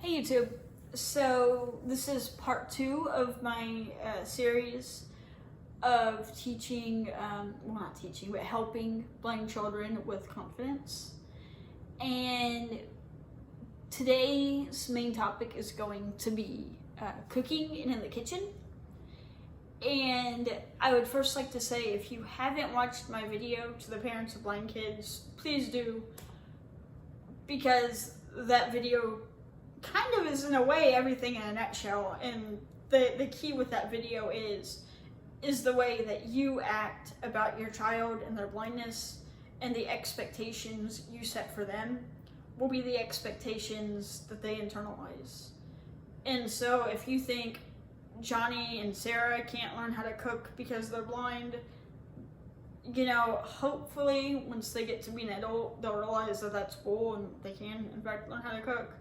Hey YouTube, so this is part 2 of my series of teaching, well not teaching, but helping blind children with confidence. And today's main topic is going to be cooking and in the kitchen. And I would first like to say, if you haven't watched my video to the parents of blind kids, please do, because that video kind of is in a way everything in a nutshell, and the key with that video is the way that you act about your child and their blindness, and the expectations you set for them will be the expectations that they internalize. And so if you think Johnny and Sarah can't learn how to cook because they're blind, you know, hopefully once they get to be an adult, they'll realize that that's bull and they can in fact learn how to cook.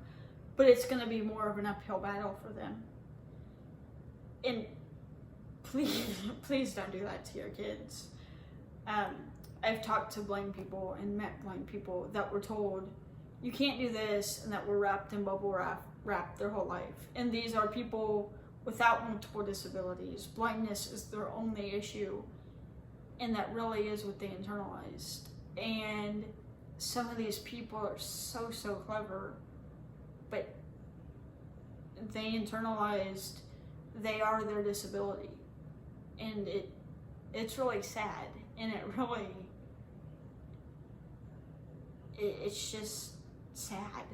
But it's going to be more of an uphill battle for them. And please don't do that to your kids. I've talked to blind people and met blind people that were told, you can't do this, and that were wrapped in bubble wrap their whole life. And these are people without multiple disabilities. Blindness is their only issue, and that really is what they internalized. And some of these people are so clever, but they internalized they are their disability, and it's really sad, and it's just sad.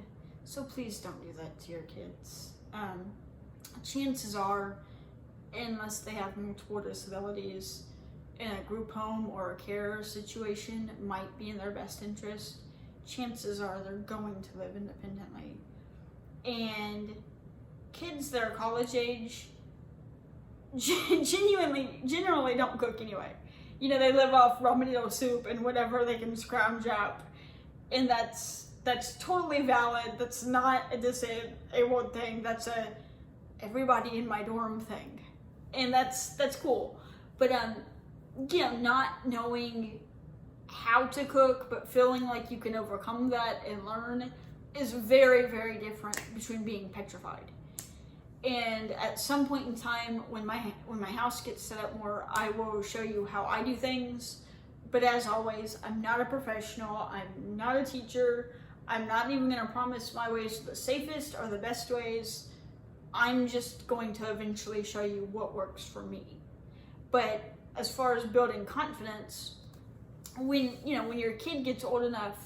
So please don't do that to your kids. Chances are, unless they have multiple disabilities, in a group home or a care situation might be in their best interest. Chances are they're going to live independently. And kids that are college age generally don't cook anyway. You know, they live off ramen noodle soup and whatever they can scrounge up, and that's totally valid. That's not a disabled thing. That's a everybody in my dorm thing, and that's cool. But you know, not knowing how to cook but feeling like you can overcome that and learn is very different between being petrified. And at some point in time, when my house gets set up more, I will show you how I do things. But as always, I'm not a professional. I'm not a teacher. I'm not even going to promise my ways are the safest or the best ways. I'm just going to eventually show you what works for me. But as far as building confidence, when your kid gets old enough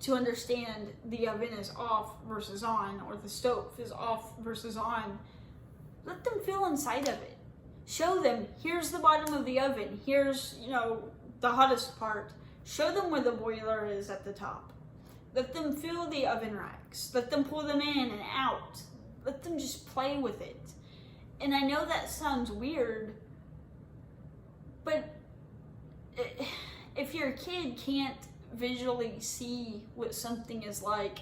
to understand the oven is off versus on, or the stove is off versus on, let them feel inside of it. Show them, here's the bottom of the oven, here's, the hottest part. Show them where the boiler is at the top. Let them feel the oven racks. Let them pull them in and out. Let them just play with it. And I know that sounds weird, but if your kid can't visually see what something is like,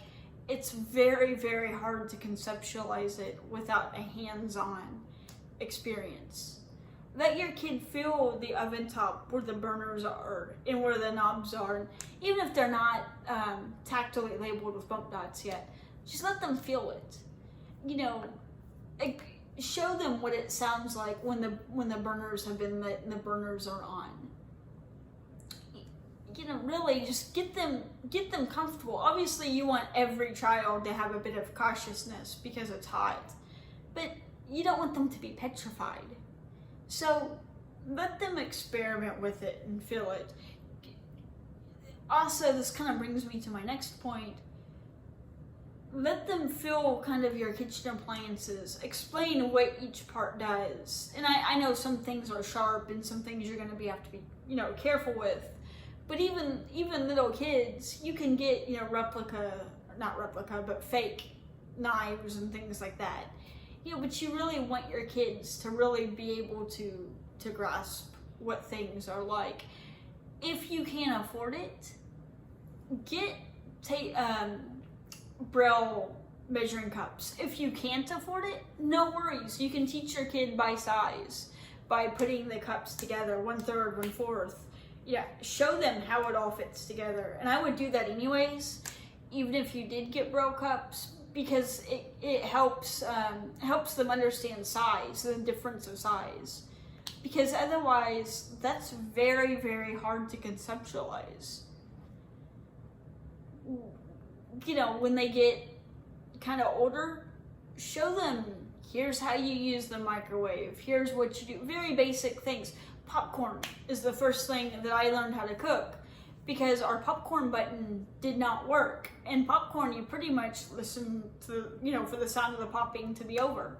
it's very hard to conceptualize it without a hands-on experience. Let your kid feel the oven top, where the burners are and where the knobs are, even if they're not tactily labeled with bump dots yet. Just let them feel it. Show them what it sounds like when the burners have been lit and the burners are on. Really just get them comfortable. Obviously, you want every child to have a bit of cautiousness because it's hot, but you don't want them to be petrified. So let them experiment with it and feel it. Also, this kind of brings me to my next point. Let them feel kind of your kitchen appliances. Explain what each part does. And I know some things are sharp and some things you're going to have to be careful with. But even little kids, you can get but fake knives and things like that. But you really want your kids to really be able to grasp what things are like. If you can't afford it, take Braille measuring cups. If you can't afford it, no worries. You can teach your kid by size by putting the cups together, 1/3, 1/4. Yeah, show them how it all fits together. And I would do that anyways, even if you did get Braille cups, because it helps them understand size, the difference of size. Because otherwise, that's very, very hard to conceptualize. You know, when they get kind of older, show them, here's how you use the microwave, here's what you do, very basic things. Popcorn is the first thing that I learned how to cook, because our popcorn button did not work. And popcorn, you pretty much listen to, you know, for the sound of the popping to be over.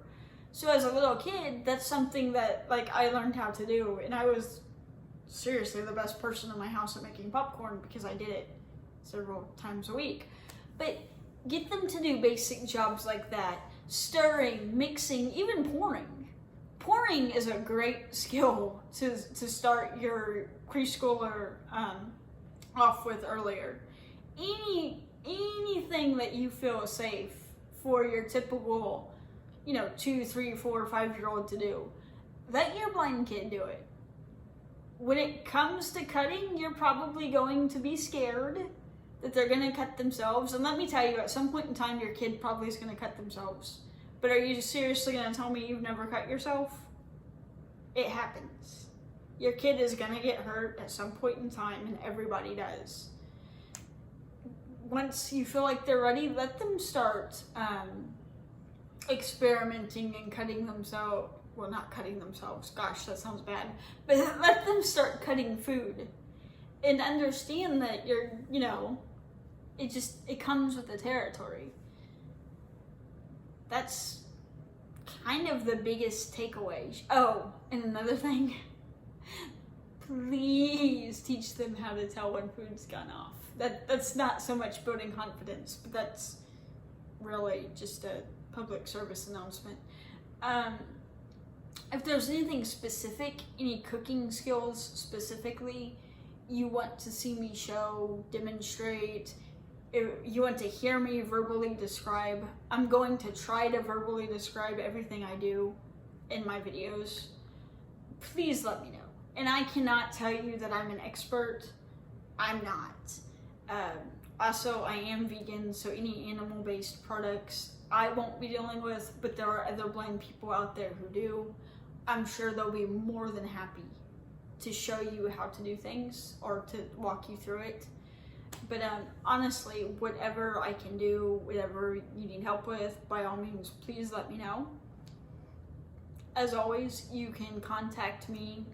So as a little kid, that's something that, like, I learned how to do, and I was seriously the best person in my house at making popcorn because I did it several times a week. But get them to do basic jobs like that. Stirring, mixing, even pouring. Pouring is a great skill to start your preschooler off with earlier. Anything that you feel safe for your typical, you know, 2, 3, 4, 5-year-old to do. Let your blind kid do it. When it comes to cutting, you're probably going to be scared that they're going to cut themselves. And let me tell you, at some point in time, your kid probably is going to cut themselves. But are you seriously going to tell me you've never cut yourself? It happens. Your kid is going to get hurt at some point in time, and everybody does. Once you feel like they're ready, let them start experimenting and cutting themselves. Well, not cutting themselves. Gosh, that sounds bad. But let them start cutting food. And understand that you're, you know, it comes with the territory. That's kind of the biggest takeaway. Oh, and another thing, please teach them how to tell when food's gone off. That's not so much building confidence, but that's really just a public service announcement. If there's anything specific, any cooking skills specifically you want to see me show, demonstrate, if you want to hear me verbally describe, I'm going to try to verbally describe everything I do in my videos. Please let me know. And I cannot tell you that I'm an expert. I'm not. Also, I am vegan, so any animal-based products I won't be dealing with, but there are other blind people out there who do. I'm sure they'll be more than happy to show you how to do things or to walk you through it. But honestly, whatever I can do, whatever you need help with, by all means, please let me know. As always, you can contact me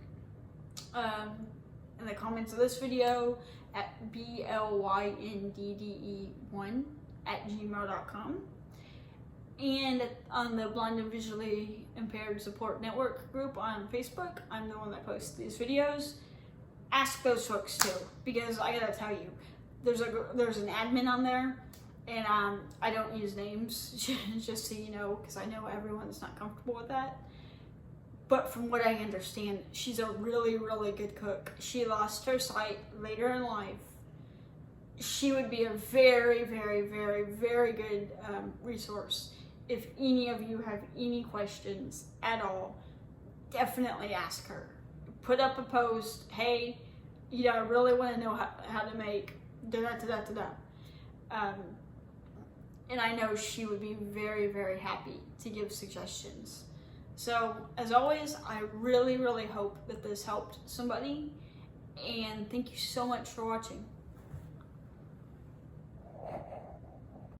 in the comments of this video at blyndde1@gmail.com. And on the Blind and Visually Impaired Support Network group on Facebook, I'm the one that posts these videos. Ask those folks too, because I gotta tell you, there's an admin on there, and I don't use names, just so you know, because I know everyone's not comfortable with that. But from what I understand, she's a really, really good cook. She lost her sight later in life. She would be a very, very, very, very good resource. If any of you have any questions at all, definitely ask her. Put up a post, hey, you know, I really want to know how to make da-da-da-da-da-da. And I know she would be very, very happy to give suggestions. So, as always, I really, really hope that this helped somebody, and thank you so much for watching.